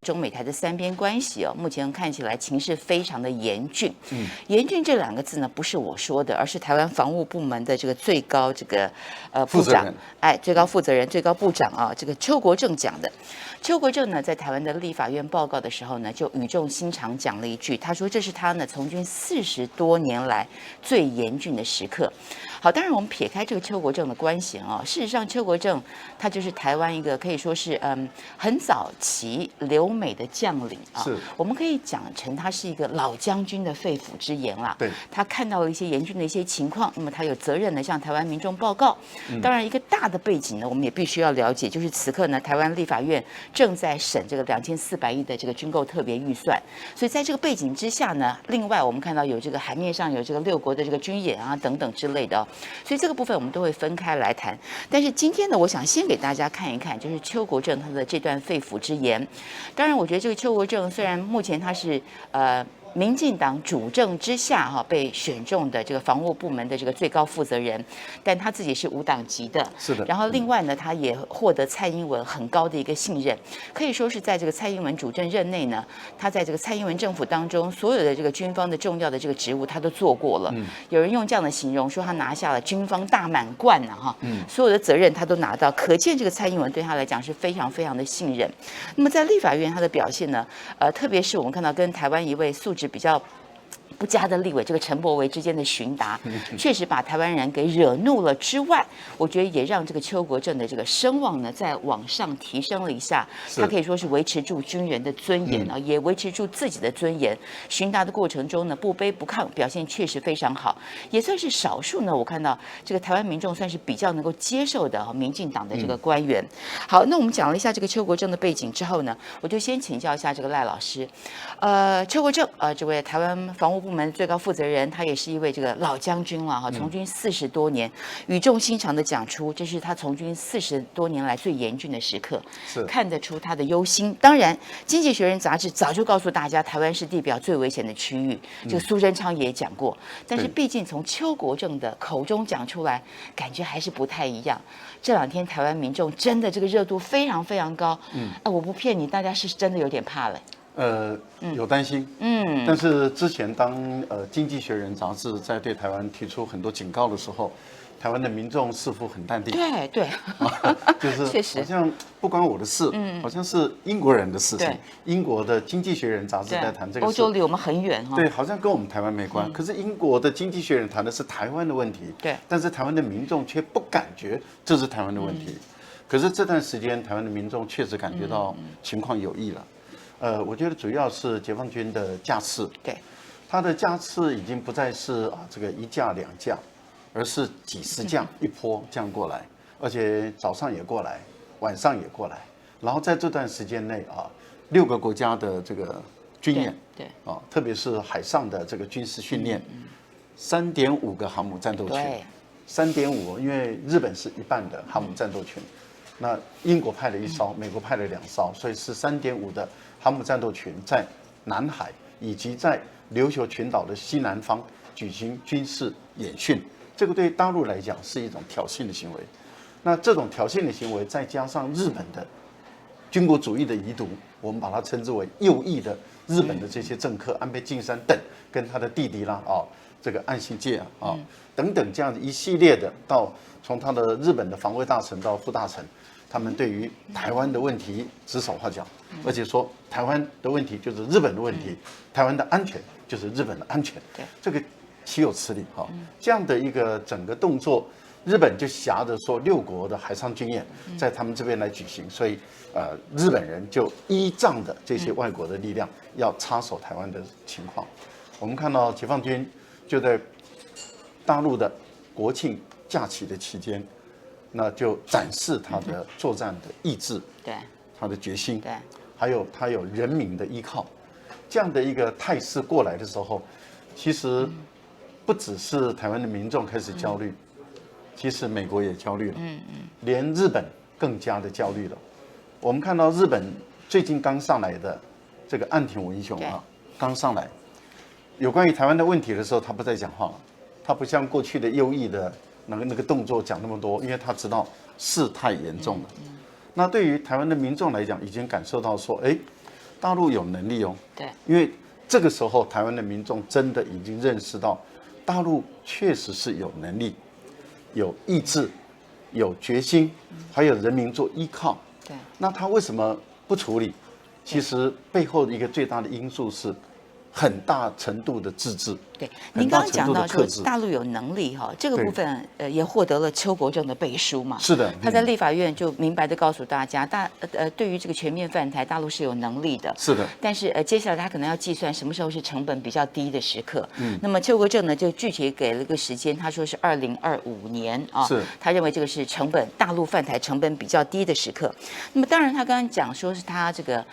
中美台的三边关系目前看起来情势非常的严峻。严峻这2个字呢，不是我说的，而是台湾防务部门的这个最高部长，最高负责人、最高部长这个邱国正讲的。邱国正呢，在台湾的立法院报告的时候呢，就语重心长讲了一句，他说这是他呢从军40多年来最严峻的时刻。好，当然我们撇开这个邱国正的官衔事实上邱国正他就是台湾一个可以说是很早期留美的将领是我们可以讲成他是一个老将军的肺腑之言啦。对，他看到了一些严峻的一些情况，那么他有责任呢向台湾民众报告。当然，一个大的背景呢，我们也必须要了解，就是此刻呢，台湾立法院正在审这个2400亿的这个军购特别预算，所以在这个背景之下呢，另外我们看到有这个海面上有这个6国的这个军演等等之类的所以这个部分我们都会分开来谈。但是今天呢，我想先给大家看一看，就是邱国正他的这段肺腑之言。当然，我觉得这个邱国正虽然目前他是民进党主政之下被选中的这个防务部门的这个最高负责人，但他自己是无党籍的，是的。然后另外呢，他也获得蔡英文很高的一个信任，可以说是在这个蔡英文主政任内呢，他在这个蔡英文政府当中所有的这个军方的重要的这个职务他都做过了。有人用这样的形容说他拿下了军方大满贯所有的责任他都拿到，可见这个蔡英文对他来讲是非常非常的信任。那么在立法院他的表现呢，特别是我们看到跟台湾一位素质比较不佳的立委这个陈柏惟之间的询答，确实把台湾人给惹怒了之外，我觉得也让这个邱国正的这个声望呢再往上提升了一下。他可以说是维持住军人的尊严也维持住自己的尊严。询答的过程中呢，不卑不亢，表现确实非常好，也算是少数呢。我看到这个台湾民众算是比较能够接受的民进党的这个官员。好，那我们讲了一下这个邱国正的背景之后呢，我就先请教一下这个赖老师。邱国正这位台湾防务部门最高负责人，他也是一位这个老将军了从军40多年，语重心长的讲出，这是他从军40多年来最严峻的时刻，看得出他的忧心。当然，《经济学人》杂志早就告诉大家，台湾是地表最危险的区域，这个苏贞昌也讲过。但是，毕竟从邱国正的口中讲出来，感觉还是不太一样。这2天台湾民众真的这个热度非常非常高，我不骗你，大家是真的有点怕了。有担心，但是之前当《经济学人》杂志在对台湾提出很多警告的时候，台湾的民众似乎很淡定。对，就是确实好像不关我的事，好像是英国人的事情。英国的《经济学人》杂志在谈这个事，欧洲离我们很远对，好像跟我们台湾没关。可是英国的《经济学人》谈的是台湾的问题，对，但是台湾的民众却不感觉这是台湾的问题。可是这段时间，台湾的民众确实感觉到情况有异了。我觉得主要是解放军的架次，对，他的架次已经不再是这个1架2架，而是几十架一波降过来，而且早上也过来，晚上也过来，然后在这段时间内6个国家的这个军演，对特别是海上的这个军事训练，3.5个航母战斗群，3.5，因为日本是1半的航母战斗群，那英国派了1艘，美国派了2艘，所以是3.5的航母战斗群在南海以及在琉球群岛的西南方举行军事演训，这个对大陆来讲是一种挑衅的行为。那这种挑衅的行为，再加上日本的军国主义的遗毒，我们把它称之为右翼的日本的这些政客，安倍晋三等，跟他的弟弟啦这个岸信介等等这样一系列的，从他的日本的防卫大臣到副大臣。他们对于台湾的问题指手画脚，而且说台湾的问题就是日本的问题，台湾的安全就是日本的安全，这个岂有此理这样的一个整个动作，日本就挟着说6国的海上军演在他们这边来举行，所以日本人就依仗的这些外国的力量要插手台湾的情况。我们看到解放军就在大陆的国庆假期的期间。那就展示他的作战的意志，对，他的决心，对，还有他有人民的依靠，这样的一个态势过来的时候，其实不只是台湾的民众开始焦虑，其实美国也焦虑了，连日本更加的焦虑了。我们看到日本最近刚上来的这个岸田文雄刚上来，有关于台湾的问题的时候，他不再讲话了，他不像过去的右翼的。那个动作讲那么多，因为他知道事态严重了。那对于台湾的民众来讲，已经感受到说，大陆有能力哦。对，因为这个时候台湾的民众真的已经认识到，大陆确实是有能力、有意志、有决心，还有人民做依靠。对，那他为什么不处理？其实背后的一个最大的因素是很大程度的自治。对，您刚刚讲到说说大陆有能力哈，这个部分也获得了邱国正的背书嘛。是的，他在立法院就明白的告诉大家，对于这个全面犯台，大陆是有能力的。是的。但是接下来他可能要计算什么时候是成本比较低的时刻。那么邱国正呢就具体给了一个时间，他说是2025年啊。是。他认为这个是大陆犯台成本比较低的时刻。那么当然他刚刚讲说是他这个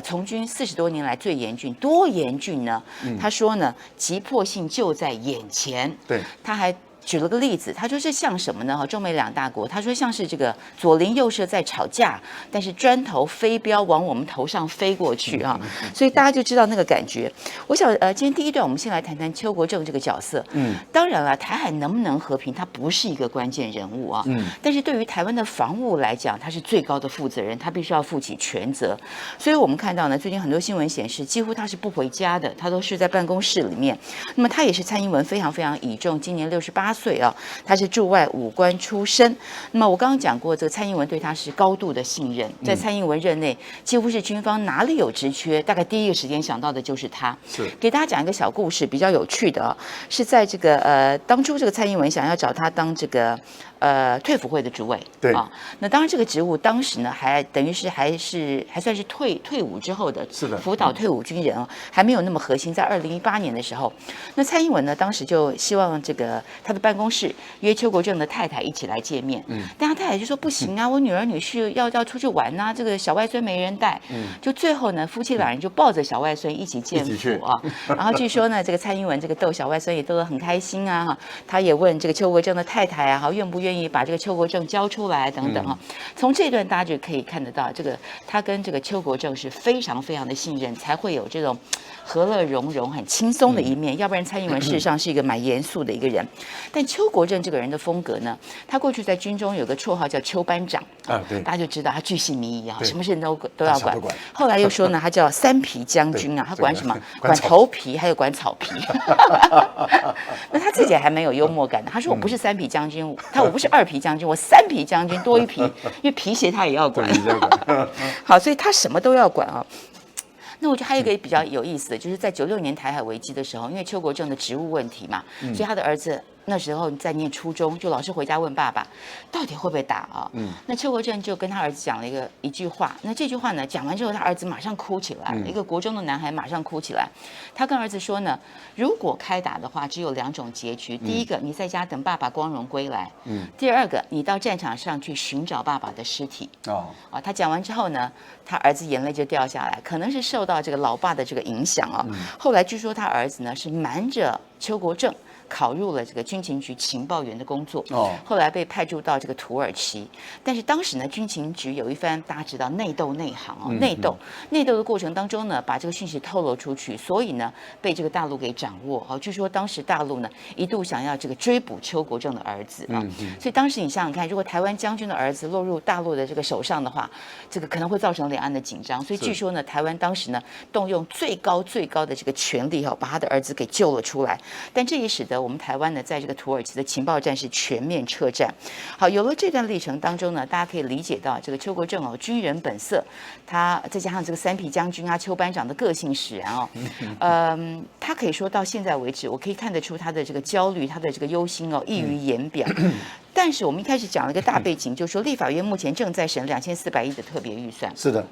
从军40多年来最严峻，多严峻呢？他说呢，急迫性就在眼前。对，他还举了个例子，他说这像什么呢？中美两大国，他说像是这个左邻右舍在吵架，但是砖头飞镖往我们头上飞过去啊，所以大家就知道那个感觉。我想今天第一段我们先来谈谈邱国正这个角色。当然了，台海能不能和平，他不是一个关键人物啊。但是对于台湾的防务来讲，他是最高的负责人，他必须要负起全责。所以我们看到呢，最近很多新闻显示，几乎他是不回家的，他都是在办公室里面。那么他也是蔡英文非常非常倚重，今年68岁啊，他是驻外武官出身。那么我刚刚讲过，这个蔡英文对他是高度的信任，在蔡英文任内，几乎是军方哪里有职缺，大概第一个时间想到的就是他。是，给大家讲一个小故事，比较有趣的啊，是在这个当初这个蔡英文想要找他当这个退辅会的主委，对啊，那当然这个职务当时呢还等于是还算是退伍之后的，是的，辅导退伍军人啊，还没有那么核心。在2018年的时候，那蔡英文呢当时就希望这个他的办公室约邱国正的太太一起来见面，但他太太就说不行啊，我女儿女婿要出去玩啊，这个小外孙没人带，就最后呢夫妻两人就抱着小外孙一起见父啊，然后据说呢这个蔡英文这个逗小外孙也逗得很开心啊，他也问这个邱国正的太太啊，愿不愿意把这个邱国正交出来等等啊，从这段大家就可以看得到，这个他跟这个邱国正是非常非常的信任，才会有这种和乐融融、很轻松的一面。要不然蔡英文事实上是一个蛮严肃的一个人。但邱国正这个人的风格呢，他过去在军中有个绰号叫邱班长啊，对，大家就知道他巨细靡遗啊，什么事都要管。后来又说呢，他叫三皮将军啊，他管什么？管头皮，还有管草皮。那他自己还蛮有幽默感的，他说我不是三皮将军，我不是二皮将军，我三皮将军多一皮，因为皮鞋他也要管。好，所以他什么都要管啊。那我觉得还有一个比较有意思的，就是在96年台海危机的时候，因为邱国正的职务问题嘛，所以他的儿子那时候在念初中，就老是回家问爸爸，到底会不会打啊？那邱国正就跟他儿子讲了一句话，那这句话呢讲完之后，他儿子马上哭起来，一个国中的男孩马上哭起来。他跟儿子说呢，如果开打的话，只有2种结局：第一个，你在家等爸爸光荣归来；第二个，你到战场上去寻找爸爸的尸体。他讲完之后呢，他儿子眼泪就掉下来，可能是受到这个老爸的这个影响啊。后来据说他儿子呢是瞒着邱国正考入了这个军情局情报员的工作，后来被派驻到这个土耳其。但是当时呢，军情局有一番大家知道内斗内行哦，内斗的过程当中呢，把这个讯息透露出去，所以呢被这个大陆给掌握。据说当时大陆呢一度想要这个追捕邱国正的儿子啊，所以当时你想想看，如果台湾将军的儿子落入大陆的这个手上的话，这个可能会造成两岸的紧张。所以据说呢，台湾当时呢动用最高的这个权力把他的儿子给救了出来。但这也使得我们台湾呢，在这个土耳其的情报战是全面撤战。好，有了这段历程当中呢，大家可以理解到这个邱国正军人本色，他再加上这个三皮将军啊、邱班长的个性使然他可以说到现在为止，我可以看得出他的这个焦虑、他的这个忧心溢于言表。但是我们一开始讲了一个大背景，就是说立法院目前正在审2400亿的特别预算。是的，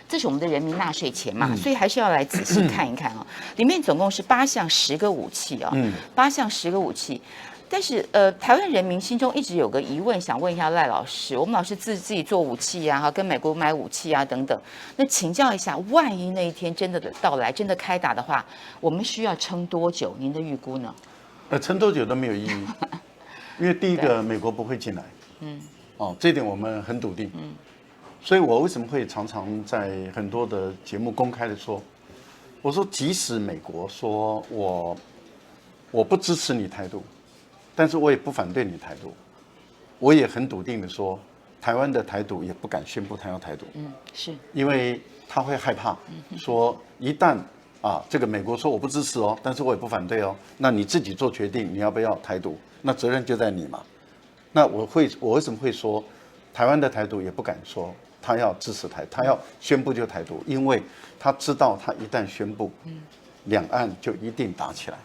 这是我们的人民纳税钱嘛，所以还是要来仔细看一看啊。里面总共是8项10个武器啊，8项10个武器。但是台湾人民心中一直有个疑问，想问一下赖老师，我们老是自己做武器啊，跟美国买武器啊等等。那请教一下，万一那一天真的到来，真的开打的话，我们需要撑多久？您的预估呢？撑多久都没有意义，因为第一个美国不会进来，这一点我们很笃定，所以我为什么会常常在很多的节目公开的说，我说即使美国说我不支持你台独，但是我也不反对你台独，我也很笃定的说，台湾的台独也不敢宣布他要台独，是因为他会害怕，说一旦这个美国说我不支持哦，但是我也不反对哦，那你自己做决定，你要不要台独？那责任就在你嘛。那我为什么会说台湾的台独也不敢说他要支持他要宣布就台独，因为他知道他一旦宣布，两岸就一定打起来，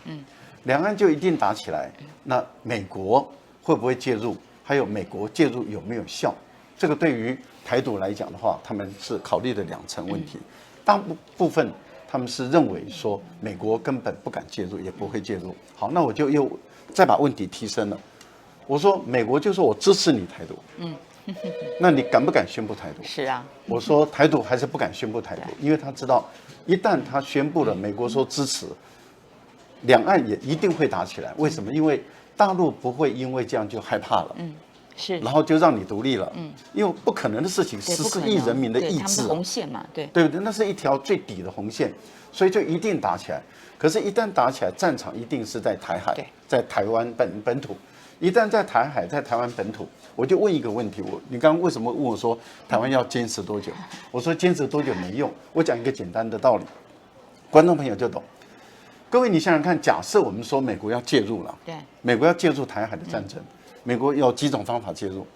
两岸就一定打起来，那美国会不会介入？还有美国介入有没有效？这个对于台独来讲的话，他们是考虑的2层问题，大部分他们是认为说美国根本不敢介入，也不会介入。好，那我就又再把问题提升了。我说美国就说我支持你台独，那你敢不敢宣布台独？是啊，我说台独还是不敢宣布台独，因为他知道一旦他宣布了，美国说支持，两岸也一定会打起来。为什么？因为大陆不会因为这样就害怕了，是，然后就让你独立了，因为不可能的事情，14亿人民的意志，红线嘛，对不对？那是一条最底的红线，所以就一定打起来。可是，一旦打起来，战场一定是在台海，在台湾本土。一旦在台海，在台湾本土，我就问一个问题：你刚刚为什么问我说台湾要坚持多久？我说坚持多久没用，我讲一个简单的道理，观众朋友就懂。各位，你想想看，假设我们说美国要介入了，对，美国要介入台海的战争，美国有几种方法介入，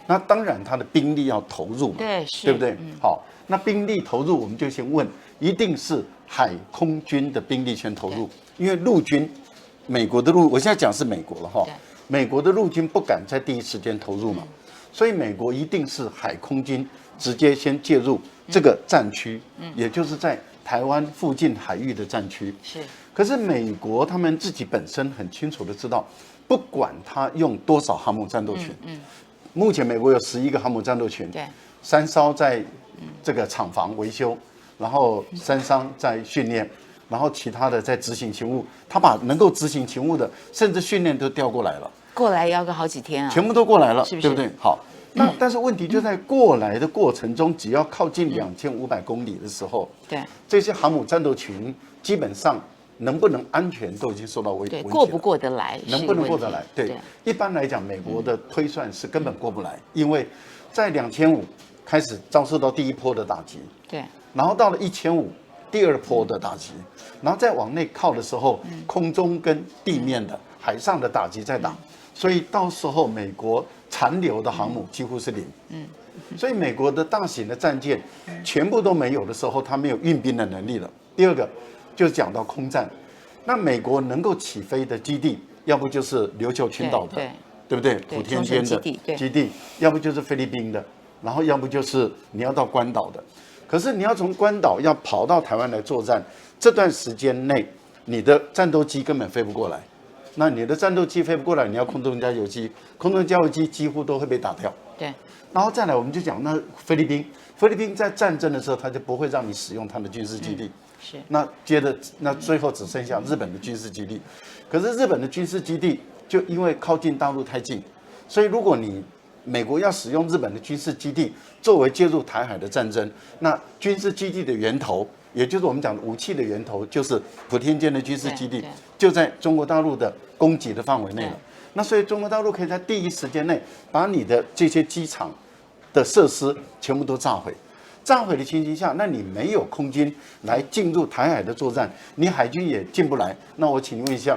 那当然它的兵力要投入嘛，对不对？好，那兵力投入，我们就先问，一定是海空军的兵力先投入，因为陆军，美国的我现在讲是美国了哈，美国的陆军不敢在第一时间投入嘛，所以美国一定是海空军直接先介入这个战区，也就是在台湾附近海域的战区。是。可是美国他们自己本身很清楚的知道，不管他用多少航母战斗群，目前美国有11个航母战斗群，对，3艘在这个厂房维修，然后3艘在训练，然后其他的在执行勤务。他把能够执行勤务的，甚至训练都调过来了，过来要个好几天啊，全部都过来了，是不是？对不对？好，那但是问题就在过来的过程中，只要靠近2500公里的时候，对，这些航母战斗群基本上能不能安全都已经受到威胁了，过不过得来？能不能过得来？对，一般来讲，美国的推算是根本过不来，因为在2500开始遭受到第一波的打击，对，然后到了1500第2波的打击，然后再往内靠的时候，空中跟地面的海上的打击在打，所以到时候美国残留的航母几乎是0，所以美国的大型的战舰全部都没有的时候，它没有运兵的能力了。第二个就是讲到空战，那美国能够起飞的基地，要不就是琉球群岛的，对不对？普天间的基地，要不就是菲律宾的，然后要不就是你要到关岛的。可是你要从关岛要跑到台湾来作战，这段时间内，你的战斗机根本飞不过来。那你的战斗机飞不过来，你要空中加油机，空中加油机几乎都会被打掉。对。然后再来，我们就讲那菲律宾在战争的时候，他就不会让你使用他的军事基地。是。那接着，那最后只剩下日本的军事基地。可是日本的军事基地就因为靠近大陆太近，所以如果你美国要使用日本的军事基地作为介入台海的战争，那军事基地的源头，也就是我们讲的武器的源头，就是普天间的军事基地，就在中国大陆的攻击的范围内了。那所以中国大陆可以在第一时间内把你的这些机场的设施全部都炸毁。炸毁的情形下，那你没有空军来进入台海的作战，你海军也进不来。那我请问一下，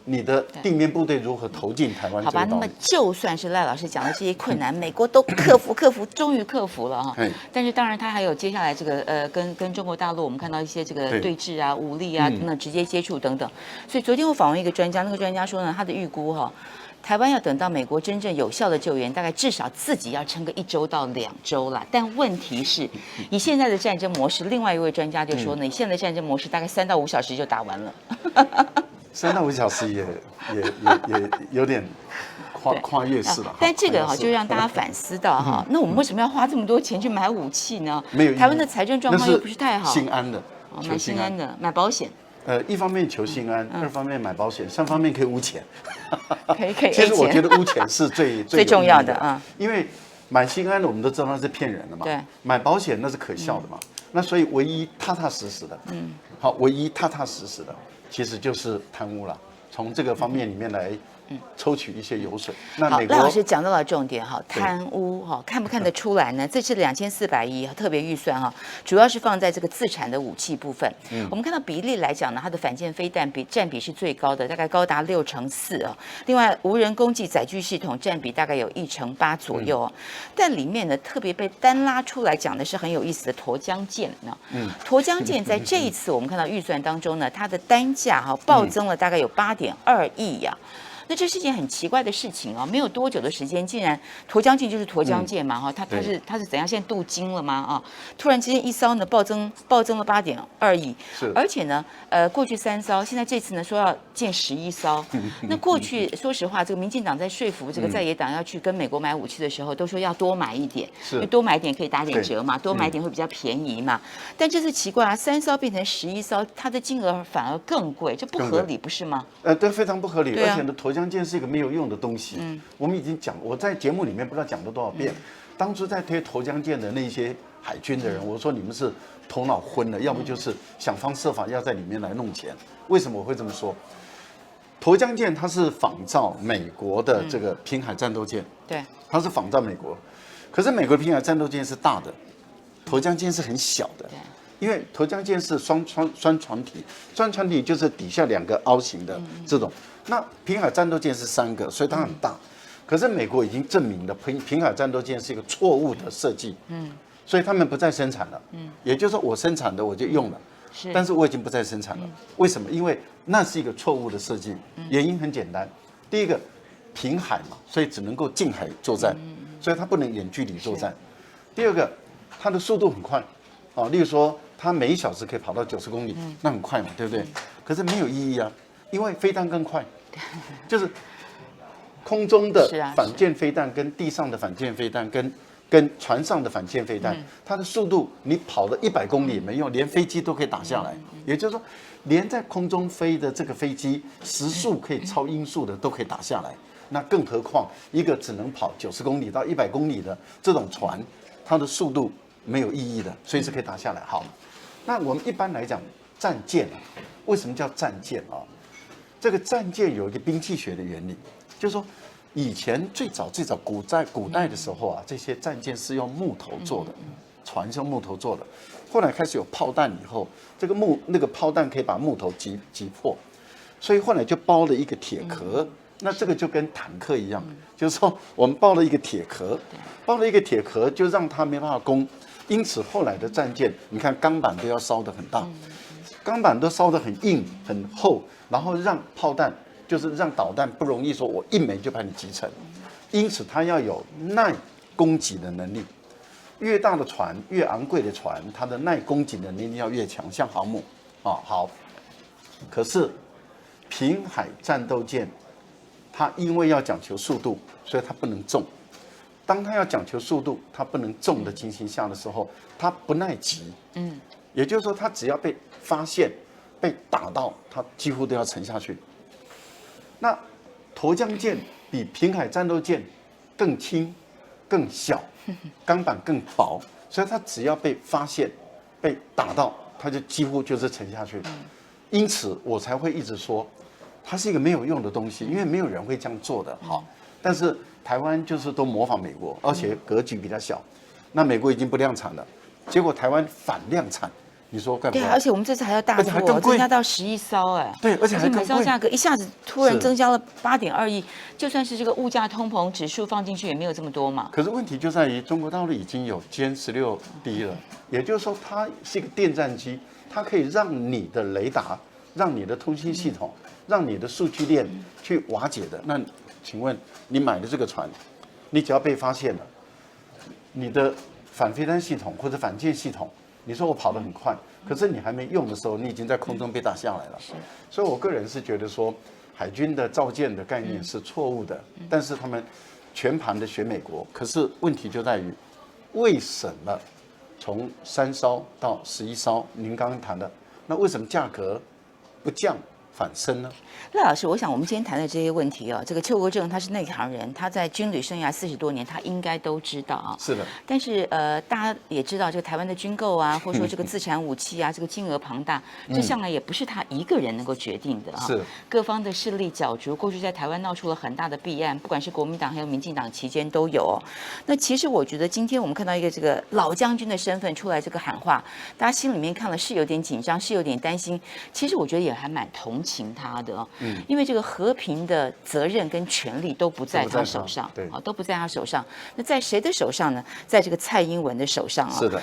你的地面部队如何投进台湾？好吧，那么就算是赖老师讲的这些困难，美国都克服，终于克服了哈。但是当然，他还有接下来这个跟中国大陆，我们看到一些这个对峙啊、武力啊等等直接接触等等。所以昨天我访问一个专家，那个专家说呢，他的预估哈，台湾要等到美国真正有效的救援，大概至少自己要撑个1周到2周啦。但问题是，以现在的战争模式，另外一位专家就说呢，现在的战争模式大概3到5小时就打完了。3到5小时也有点跨越式了。但这个哈，就让大家反思到哈，那我们为什么要花这么多钱去买武器呢？没有，台湾的财政状况又不是太好。心安的，买心安的，买保险。一方面求心安，2方面买保险，3方面可以污钱。可以。其实我觉得污钱是最重要的啊，因为买心安的我们都知道那是骗人的嘛，对，买保险那是可笑的嘛。那所以唯一踏踏实实的，好，唯一踏踏实实的，其实就是贪污了。从这个方面里面抽取一些油水。那好，美国赖老师讲到了重点哈，贪污哈，看不看得出来呢？这次2400亿特别预算哈，主要是放在这个自产的武器部分。我们看到比例来讲呢，它的反舰飞弹占比是最高的，大概高达6%啊。另外，无人攻击载具系统占比大概有1%8左右哦。但里面呢，特别被单拉出来讲的是很有意思的沱江舰呢。沱江舰在这一次我们看到预算当中呢，它的单价哈暴增了大概有8.2亿呀。那这是一件很奇怪的事情啊！没有多久的时间，竟然沱江舰就是沱江舰嘛，哈，它是怎样？现在镀金了吗？啊，突然之间一艘呢暴增了8.2亿，而且呢，过去3艘，现在这次呢说要建11艘。那过去说实话，这个民进党在说服这个在野党要去跟美国买武器的时候，都说要多买一点，因为多买一点可以打点折嘛，多买一点会比较便宜嘛。但这次奇怪啊，3艘变成11艘，它的金额反而更贵，这不合理，不是吗？对，非常不合理，而且呢，沱江舰是一个没有用的东西。我们已经讲，我在节目里面不知道讲了多少遍。当初在推沱江舰的那些海军的人，我说你们是头脑昏了，要不就是想方设法要在里面来弄钱。为什么我会这么说？沱江舰它是仿照美国的这个平海战斗舰，对，它是仿照美国，可是美国的平海战斗舰是大的，沱江舰是很小的。因为沱江舰是双船体，双船体就是底下2个凹形的这种。那平海战斗舰是3个，所以它很大。可是美国已经证明了平海战斗舰是一个错误的设计，所以他们不再生产了。也就是说我生产的我就用了，但是我已经不再生产了。为什么？因为那是一个错误的设计。原因很简单，第一个平海嘛，所以只能够近海作战，所以它不能远距离作战。第二个，它的速度很快。例如说，它每1小时可以跑到90公里，那很快嘛，对不对？可是没有意义啊，因为飞弹更快，就是空中的反舰飞弹跟地上的反舰飞弹跟船上的反舰飞弹，它的速度你跑了100公里也没用，连飞机都可以打下来。也就是说，连在空中飞的这个飞机时速可以超音速的都可以打下来，那更何况一个只能跑90公里到100公里的这种船，它的速度没有意义的，所以是可以打下来。好，那我们一般来讲，战舰啊，为什么叫战舰啊？这个战舰有一个兵器学的原理，就是说，以前最早古代的时候啊，这些战舰是用木头做的，船是用木头做的。后来开始有炮弹以后，这个那个炮弹可以把木头击破，所以后来就包了一个铁壳。那这个就跟坦克一样，就是说我们包了一个铁壳，就让它没办法攻。因此后来的战舰，你看钢板都要烧得很大，钢板都烧得很硬很厚，然后让炮弹就是让导弹不容易说我一枚就把你击沉。因此它要有耐攻击的能力。越大的船，越昂贵的船，它的耐攻击的能力要越强，像航母啊。好，可是平海战斗舰，它因为要讲求速度，所以它不能重。当它要讲求速度，它不能重的情形下的时候，它不耐击。也就是说，它只要被发现、被打到，它几乎都要沉下去。那沱江舰比平海战斗舰更轻、更小，钢板更薄，所以它只要被发现、被打到，它就几乎就是沉下去。因此，我才会一直说，它是一个没有用的东西，因为没有人会这样做的。好，但是台湾就是都模仿美国，而且格局比较小。那美国已经不量产了，结果台湾反量产，你说怪不怪？对，而且我们这次还要大做，增加到11艘，哎，对，而且还更贵。每艘价格一下子突然增加了8.2亿，就算是这个物价通膨指数放进去也没有这么多嘛。可是问题就在于中国大陆已经有歼16D了，也就是说它是一个电战机，它可以让你的雷达、让你的通信系统、让你的数据链去瓦解的。那请问你买的这个船，你只要被发现了，你的反飞弹系统或者反舰系统，你说我跑得很快，可是你还没用的时候，你已经在空中被打下来了。所以我个人是觉得说，海军的造舰的概念是错误的，但是他们全盘的学美国。可是问题就在于，为什么从3艘到11艘，您刚刚谈的，那为什么价格不降反身呢？赖老师，我想我们今天谈的这些问题哦，这个邱国正他是内行人，他在军旅生涯40多年，他应该都知道啊。是的。但是大家也知道，这个台湾的军购啊，或者说这个自产武器啊，这个金额庞大，这向来也不是他一个人能够决定的啊。是。各方的势力角逐，过去在台湾闹出了很大的弊案，不管是国民党还有民进党期间都有哦。那其实我觉得今天我们看到一个这个老将军的身份出来这个喊话，大家心里面看了是有点紧张，是有点担心。其实我觉得也还蛮同情他的哦。因为这个和平的责任跟权利都不在他手上，对，都不在他手上。那在谁的手上呢？在这个蔡英文的手上啊。是的。